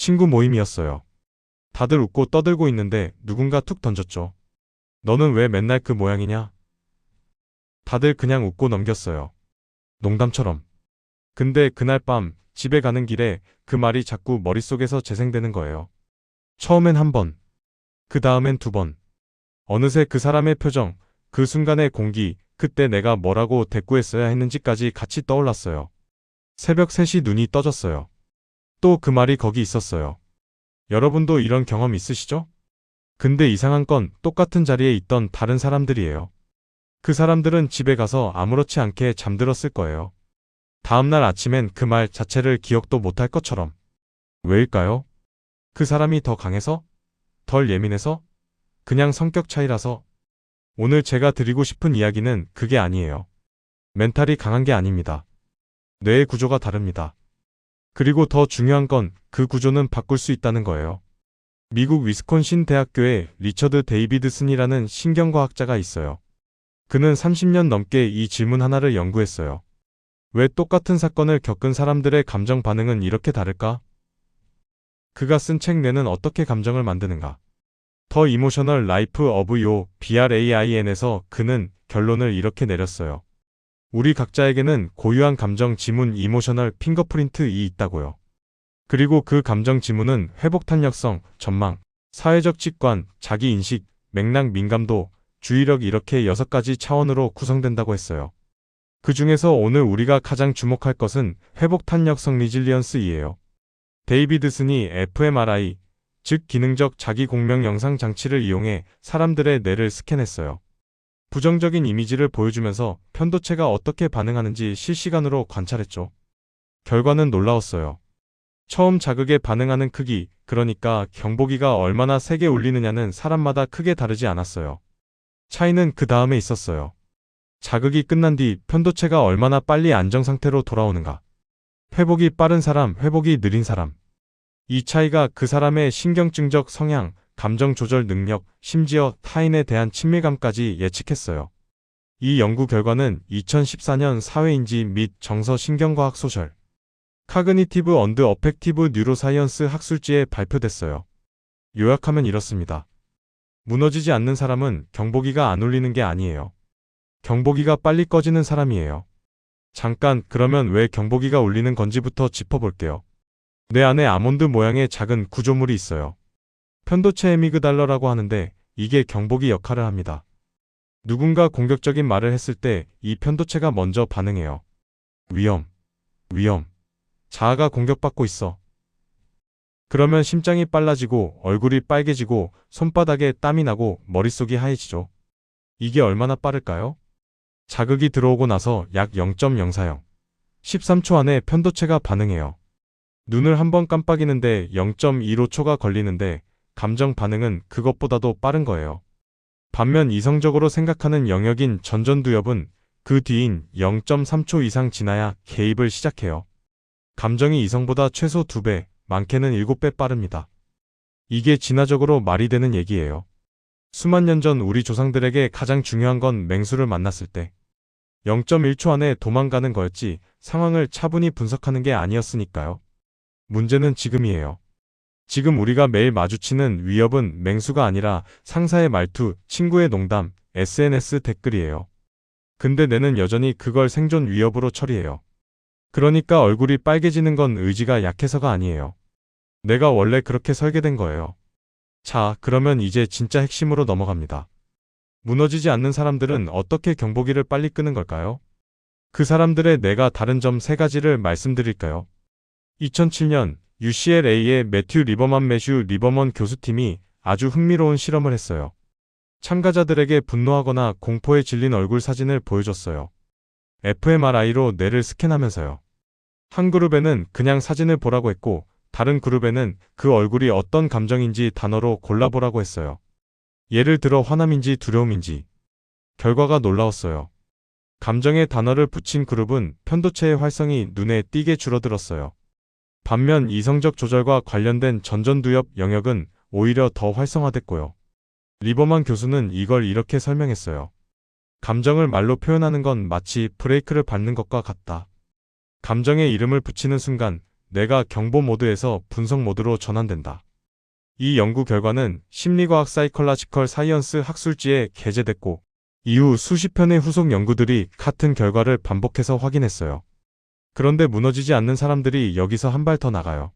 친구 모임이었어요. 다들 웃고 떠들고 있는데 누군가 툭 던졌죠. 너는 왜 맨날 그 모양이냐? 다들 그냥 웃고 넘겼어요. 농담처럼. 근데 그날 밤 집에 가는 길에 그 말이 자꾸 머릿속에서 재생되는 거예요. 처음엔 한 번, 그 다음엔 두 번. 어느새 그 사람의 표정, 그 순간의 공기, 그때 내가 뭐라고 대꾸했어야 했는지까지 같이 떠올랐어요. 새벽 3시 눈이 떠졌어요. 또 그 말이 거기 있었어요. 여러분도 이런 경험 있으시죠? 근데 이상한 건 똑같은 자리에 있던 다른 사람들이에요. 그 사람들은 집에 가서 아무렇지 않게 잠들었을 거예요. 다음날 아침엔 그 말 자체를 기억도 못할 것처럼. 왜일까요? 그 사람이 더 강해서? 덜 예민해서? 그냥 성격 차이라서? 오늘 제가 드리고 싶은 이야기는 그게 아니에요. 멘탈이 강한 게 아닙니다. 뇌의 구조가 다릅니다. 그리고 더 중요한 건 그 구조는 바꿀 수 있다는 거예요. 미국 위스콘신 대학교에 리처드 데이비드슨이라는 신경과학자가 있어요. 그는 30년 넘게 이 질문 하나를 연구했어요. 왜 똑같은 사건을 겪은 사람들의 감정 반응은 이렇게 다를까? 그가 쓴 책 뇌는 어떻게 감정을 만드는가? 더 이모셔널 라이프 오브 요 BRAIN에서 그는 결론을 이렇게 내렸어요. 우리 각자에게는 고유한 감정 지문 이모셔널 핑거프린트이 있다고요. 그리고 그 감정 지문은 회복 탄력성, 전망, 사회적 직관, 자기인식, 맥락 민감도, 주의력 이렇게 6가지 차원으로 구성된다고 했어요. 그 중에서 오늘 우리가 가장 주목할 것은 회복 탄력성 리질리언스이에요. 데이비드슨이 fMRI, 즉 기능적 자기 공명 영상 장치를 이용해 사람들의 뇌를 스캔했어요. 부정적인 이미지를 보여주면서 편도체가 어떻게 반응하는지 실시간으로 관찰했죠. 결과는 놀라웠어요. 처음 자극에 반응하는 크기, 그러니까 경보기가 얼마나 세게 울리느냐는 사람마다 크게 다르지 않았어요. 차이는 그 다음에 있었어요. 자극이 끝난 뒤 편도체가 얼마나 빨리 안정 상태로 돌아오는가. 회복이 빠른 사람, 회복이 느린 사람. 이 차이가 그 사람의 신경증적 성향, 감정 조절 능력, 심지어 타인에 대한 친밀감까지 예측했어요. 이 연구 결과는 2014년 사회인지 및 정서 신경과학 소설 카그니티브 언드 어펙티브 뉴로사이언스 학술지에 발표됐어요. 요약하면 이렇습니다. 무너지지 않는 사람은 경보기가 안 울리는 게 아니에요. 경보기가 빨리 꺼지는 사람이에요. 잠깐 그러면 왜 경보기가 울리는 건지부터 짚어볼게요. 뇌 안에 아몬드 모양의 작은 구조물이 있어요. 편도체 헤미그달러라고 하는데 이게 경보기 역할을 합니다. 누군가 공격적인 말을 했을 때 이 편도체가 먼저 반응해요. 위험, 위험. 자아가 공격받고 있어. 그러면 심장이 빨라지고 얼굴이 빨개지고 손바닥에 땀이 나고 머릿속이 하얘지죠. 이게 얼마나 빠를까요? 자극이 들어오고 나서 약 0.040, 13초 안에 편도체가 반응해요. 눈을 한번 깜빡이는데 0.15초가 걸리는데 감정 반응은 그것보다도 빠른 거예요. 반면 이성적으로 생각하는 영역인 전전두엽은 그 뒤인 0.3초 이상 지나야 개입을 시작해요. 감정이 이성보다 최소 2배, 많게는 7배 빠릅니다. 이게 진화적으로 말이 되는 얘기예요. 수만 년 전 우리 조상들에게 가장 중요한 건 맹수를 만났을 때 0.1초 안에 도망가는 거였지 상황을 차분히 분석하는 게 아니었으니까요. 문제는 지금이에요. 지금 우리가 매일 마주치는 위협은 맹수가 아니라 상사의 말투, 친구의 농담, SNS 댓글이에요. 근데 뇌는 여전히 그걸 생존 위협으로 처리해요. 그러니까 얼굴이 빨개지는 건 의지가 약해서가 아니에요. 내가 원래 그렇게 설계된 거예요. 자, 그러면 이제 진짜 핵심으로 넘어갑니다. 무너지지 않는 사람들은 어떻게 경보기를 빨리 끄는 걸까요? 그 사람들의 뇌가 다른 점 3가지를 말씀드릴까요? 2007년 UCLA의 매튜 리버먼 교수팀이 아주 흥미로운 실험을 했어요. 참가자들에게 분노하거나 공포에 질린 얼굴 사진을 보여줬어요. fMRI로 뇌를 스캔하면서요. 한 그룹에는 그냥 사진을 보라고 했고 다른 그룹에는 그 얼굴이 어떤 감정인지 단어로 골라보라고 했어요. 예를 들어 화남인지 두려움인지. 결과가 놀라웠어요. 감정의 단어를 붙인 그룹은 편도체의 활성이 눈에 띄게 줄어들었어요. 반면 이성적 조절과 관련된 전전두엽 영역은 오히려 더 활성화됐고요. 리버만 교수는 이걸 이렇게 설명했어요. 감정을 말로 표현하는 건 마치 브레이크를 밟는 것과 같다. 감정에 이름을 붙이는 순간 내가 경보 모드에서 분석 모드로 전환된다. 이 연구 결과는 심리과학 사이컬라지컬 사이언스 학술지에 게재됐고 이후 수십 편의 후속 연구들이 같은 결과를 반복해서 확인했어요. 그런데 무너지지 않는 사람들이 여기서 한 발 더 나가요.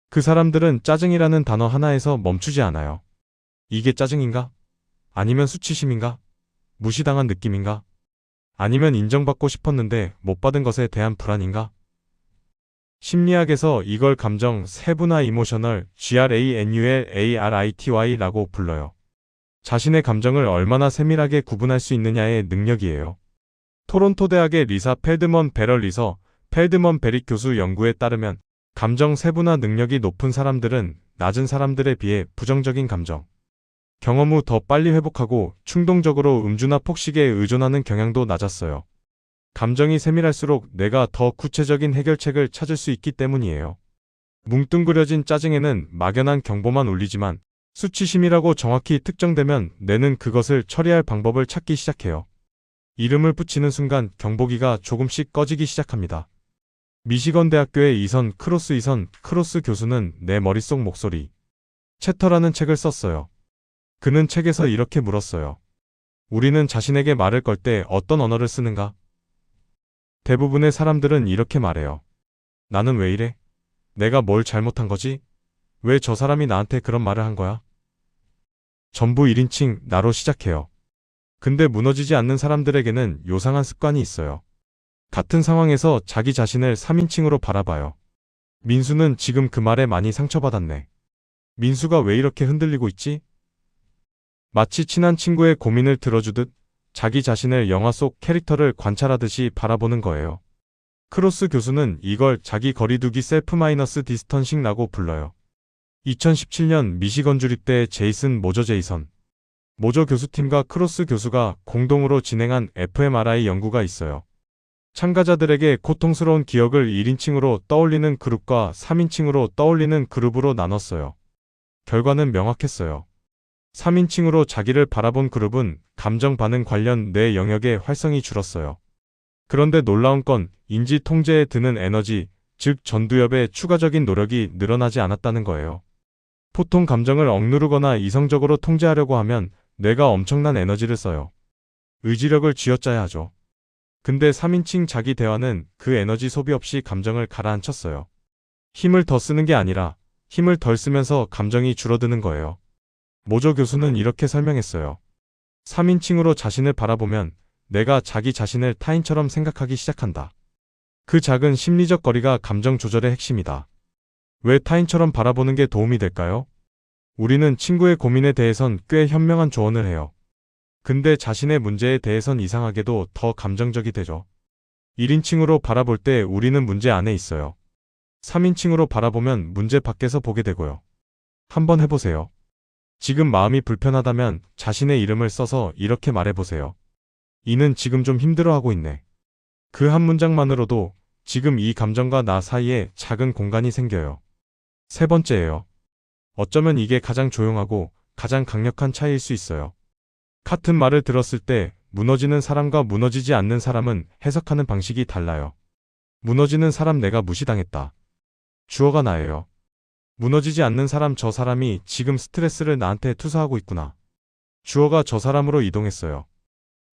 그 사람들은 짜증이라는 단어 하나에서 멈추지 않아요. 이게 짜증인가? 아니면 수치심인가? 무시당한 느낌인가? 아니면 인정받고 싶었는데 못 받은 것에 대한 불안인가? 심리학에서 이걸 감정 세분화 이모셔널 GRANULARITY라고 불러요. 자신의 감정을 얼마나 세밀하게 구분할 수 있느냐의 능력이에요. 토론토 대학의 리사 펠드먼 베럴 리서 펠드먼 베릭 교수 연구에 따르면 감정 세분화 능력이 높은 사람들은 낮은 사람들에 비해 부정적인 감정 경험 후 더 빨리 회복하고 충동적으로 음주나 폭식에 의존하는 경향도 낮았어요. 감정이 세밀할수록 내가 더 구체적인 해결책을 찾을 수 있기 때문이에요. 뭉뚱그려진 짜증에는 막연한 경보만 울리지만 수치심이라고 정확히 특정되면 뇌는 그것을 처리할 방법을 찾기 시작해요. 이름을 붙이는 순간 경보기가 조금씩 꺼지기 시작합니다. 미시건 대학교의 이선 크로스 교수는 내 머릿속 목소리 챕터라는 책을 썼어요. 그는 책에서 이렇게 물었어요. 우리는 자신에게 말을 걸 때 어떤 언어를 쓰는가? 대부분의 사람들은 이렇게 말해요. 나는 왜 이래? 내가 뭘 잘못한 거지? 왜 저 사람이 나한테 그런 말을 한 거야? 전부 1인칭 나로 시작해요. 근데 무너지지 않는 사람들에게는 요상한 습관이 있어요. 같은 상황에서 자기 자신을 3인칭으로 바라봐요. 민수는 지금 그 말에 많이 상처받았네. 민수가 왜 이렇게 흔들리고 있지? 마치 친한 친구의 고민을 들어주듯 자기 자신을 영화 속 캐릭터를 관찰하듯이 바라보는 거예요. 크로스 교수는 이걸 자기 거리두기 셀프 마이너스 디스턴싱라고 불러요. 2017년 미시건 주립대 제이슨 모저 교수팀과 크로스 교수가 공동으로 진행한 fMRI 연구가 있어요. 참가자들에게 고통스러운 기억을 1인칭으로 떠올리는 그룹과 3인칭으로 떠올리는 그룹으로 나눴어요. 결과는 명확했어요. 3인칭으로 자기를 바라본 그룹은 감정 반응 관련 뇌 영역의 활성이 줄었어요. 그런데 놀라운 건 인지 통제에 드는 에너지, 즉 전두엽의 추가적인 노력이 늘어나지 않았다는 거예요. 보통 감정을 억누르거나 이성적으로 통제하려고 하면 뇌가 엄청난 에너지를 써요. 의지력을 쥐어짜야 하죠. 근데 3인칭 자기 대화는 그 에너지 소비 없이 감정을 가라앉혔어요. 힘을 더 쓰는 게 아니라 힘을 덜 쓰면서 감정이 줄어드는 거예요. 모조 교수는 이렇게 설명했어요. 3인칭으로 자신을 바라보면 내가 자기 자신을 타인처럼 생각하기 시작한다. 그 작은 심리적 거리가 감정 조절의 핵심이다. 왜 타인처럼 바라보는 게 도움이 될까요? 우리는 친구의 고민에 대해선 꽤 현명한 조언을 해요. 근데 자신의 문제에 대해선 이상하게도 더 감정적이 되죠. 1인칭으로 바라볼 때 우리는 문제 안에 있어요. 3인칭으로 바라보면 문제 밖에서 보게 되고요. 한번 해보세요. 지금 마음이 불편하다면 자신의 이름을 써서 이렇게 말해보세요. 이는 지금 좀 힘들어하고 있네. 그 한 문장만으로도 지금 이 감정과 나 사이에 작은 공간이 생겨요. 세 번째예요. 어쩌면 이게 가장 조용하고 가장 강력한 차이일 수 있어요. 같은 말을 들었을 때 무너지는 사람과 무너지지 않는 사람은 해석하는 방식이 달라요. 무너지는 사람 내가 무시당했다. 주어가 나예요. 무너지지 않는 사람 저 사람이 지금 스트레스를 나한테 투사하고 있구나. 주어가 저 사람으로 이동했어요.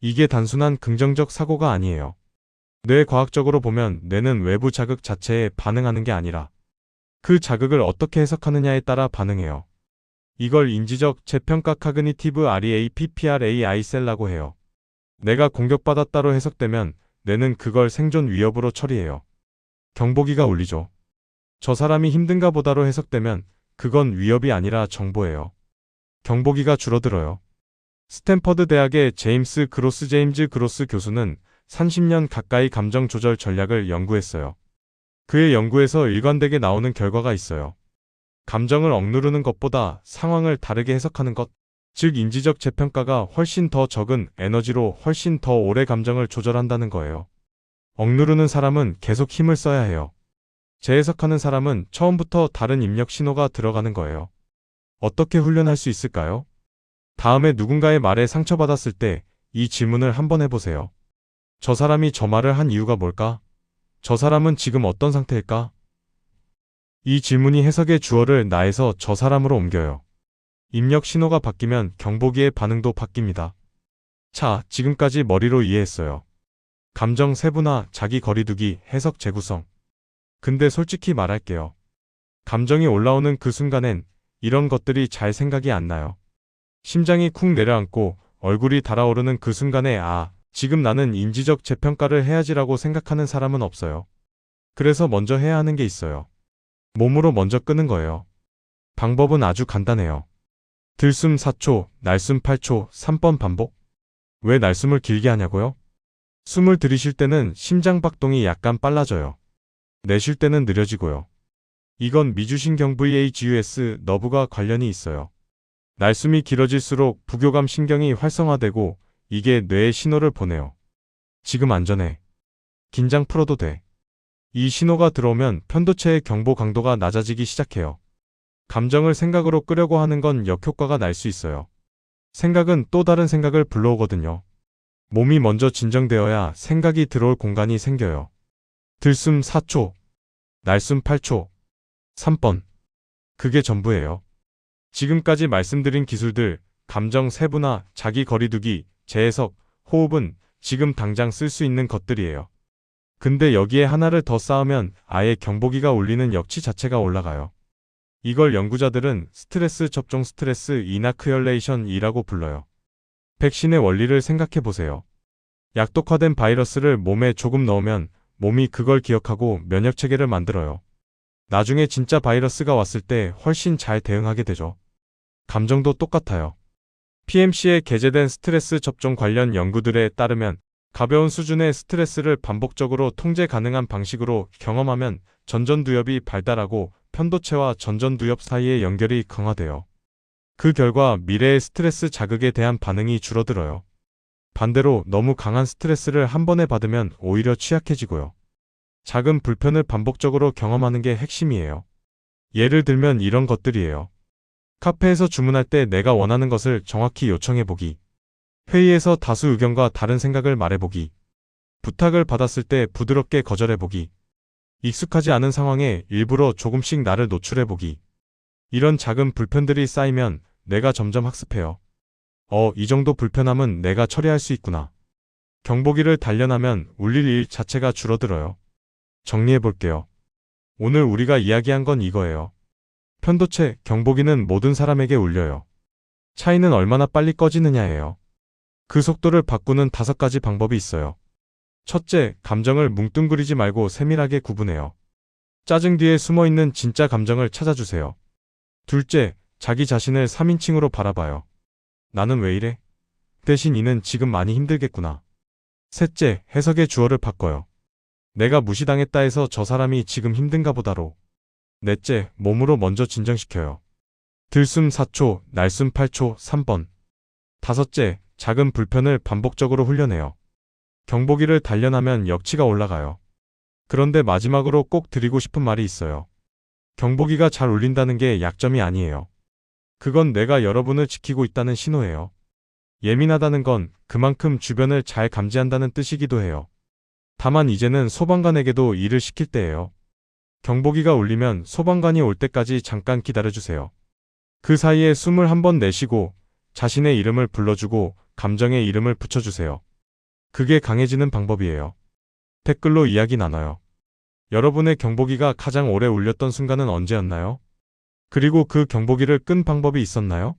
이게 단순한 긍정적 사고가 아니에요. 뇌과학적으로 보면 뇌는 외부 자극 자체에 반응하는 게 아니라 그 자극을 어떻게 해석하느냐에 따라 반응해요. 이걸 인지적 재평가 카그니티브 REAPPRAI 셀라고 해요. 내가 공격받았다로 해석되면 뇌는 그걸 생존 위협으로 처리해요. 경보기가 울리죠. 저 사람이 힘든가 보다로 해석되면 그건 위협이 아니라 정보예요. 경보기가 줄어들어요. 스탠퍼드 대학의 제임스 그로스 교수는 30년 가까이 감정 조절 전략을 연구했어요. 그의 연구에서 일관되게 나오는 결과가 있어요. 감정을 억누르는 것보다 상황을 다르게 해석하는 것, 즉 인지적 재평가가 훨씬 더 적은 에너지로 훨씬 더 오래 감정을 조절한다는 거예요. 억누르는 사람은 계속 힘을 써야 해요. 재해석하는 사람은 처음부터 다른 입력 신호가 들어가는 거예요. 어떻게 훈련할 수 있을까요? 다음에 누군가의 말에 상처받았을 때 이 질문을 한번 해보세요. 저 사람이 저 말을 한 이유가 뭘까? 저 사람은 지금 어떤 상태일까? 이 질문이 해석의 주어를 나에서 저 사람으로 옮겨요. 입력 신호가 바뀌면 경보기의 반응도 바뀝니다. 자, 지금까지 머리로 이해했어요. 감정 세분화, 자기 거리두기, 해석 재구성. 근데 솔직히 말할게요. 감정이 올라오는 그 순간엔 이런 것들이 잘 생각이 안 나요. 심장이 쿵 내려앉고 얼굴이 달아오르는 그 순간에 지금 나는 인지적 재평가를 해야지라고 생각하는 사람은 없어요. 그래서 먼저 해야 하는 게 있어요. 몸으로 먼저 끄는 거예요. 방법은 아주 간단해요. 들숨 4초, 날숨 8초, 3번 반복. 왜 날숨을 길게 하냐고요? 숨을 들이쉴 때는 심장박동이 약간 빨라져요. 내쉴 때는 느려지고요. 이건 미주신경 VAGUS 너브가 관련이 있어요. 날숨이 길어질수록 부교감 신경이 활성화되고 이게 뇌에 신호를 보내요. 지금 안전해. 긴장 풀어도 돼. 이 신호가 들어오면 편도체의 경보 강도가 낮아지기 시작해요. 감정을 생각으로 끄려고 하는 건 역효과가 날 수 있어요. 생각은 또 다른 생각을 불러오거든요. 몸이 먼저 진정되어야 생각이 들어올 공간이 생겨요. 들숨 4초, 날숨 8초, 3번. 그게 전부예요. 지금까지 말씀드린 기술들, 감정 세분화, 자기 거리두기, 재해석, 호흡은 지금 당장 쓸 수 있는 것들이에요. 근데 여기에 하나를 더 쌓으면 아예 경보기가 울리는 역치 자체가 올라가요. 이걸 연구자들은 스트레스 접종 스트레스 이나큐얼레이션이라고 불러요. 백신의 원리를 생각해 보세요. 약독화된 바이러스를 몸에 조금 넣으면 몸이 그걸 기억하고 면역체계를 만들어요. 나중에 진짜 바이러스가 왔을 때 훨씬 잘 대응하게 되죠. 감정도 똑같아요. PMC에 게재된 스트레스 접종 관련 연구들에 따르면 가벼운 수준의 스트레스를 반복적으로 통제 가능한 방식으로 경험하면 전전두엽이 발달하고 편도체와 전전두엽 사이의 연결이 강화돼요. 그 결과 미래의 스트레스 자극에 대한 반응이 줄어들어요. 반대로 너무 강한 스트레스를 한 번에 받으면 오히려 취약해지고요. 작은 불편을 반복적으로 경험하는 게 핵심이에요. 예를 들면 이런 것들이에요. 카페에서 주문할 때 내가 원하는 것을 정확히 요청해보기. 회의에서 다수 의견과 다른 생각을 말해보기. 부탁을 받았을 때 부드럽게 거절해보기. 익숙하지 않은 상황에 일부러 조금씩 나를 노출해보기. 이런 작은 불편들이 쌓이면 내가 점점 학습해요. 이 정도 불편함은 내가 처리할 수 있구나. 경보기를 단련하면 울릴 일 자체가 줄어들어요. 정리해볼게요. 오늘 우리가 이야기한 건 이거예요. 편도체, 경보기는 모든 사람에게 울려요. 차이는 얼마나 빨리 꺼지느냐예요. 그 속도를 바꾸는 5가지 방법이 있어요. 첫째, 감정을 뭉뚱그리지 말고 세밀하게 구분해요. 짜증 뒤에 숨어있는 진짜 감정을 찾아주세요. 둘째, 자기 자신을 3인칭으로 바라봐요. 나는 왜 이래? 대신 이는 지금 많이 힘들겠구나. 셋째, 해석의 주어를 바꿔요. 내가 무시당했다 해서 저 사람이 지금 힘든가 보다로. 넷째, 몸으로 먼저 진정시켜요. 들숨 4초, 날숨 8초, 3번. 다섯째, 작은 불편을 반복적으로 훈련해요. 경보기를 단련하면 역치가 올라가요. 그런데 마지막으로 꼭 드리고 싶은 말이 있어요. 경보기가 잘 울린다는 게 약점이 아니에요. 그건 내가 여러분을 지키고 있다는 신호예요. 예민하다는 건 그만큼 주변을 잘 감지한다는 뜻이기도 해요. 다만 이제는 소방관에게도 일을 시킬 때예요. 경보기가 울리면 소방관이 올 때까지 잠깐 기다려주세요. 그 사이에 숨을 한번 내쉬고 자신의 이름을 불러주고 감정의 이름을 붙여주세요. 그게 강해지는 방법이에요. 댓글로 이야기 나눠요. 여러분의 경보기가 가장 오래 울렸던 순간은 언제였나요? 그리고 그 경보기를 끈 방법이 있었나요?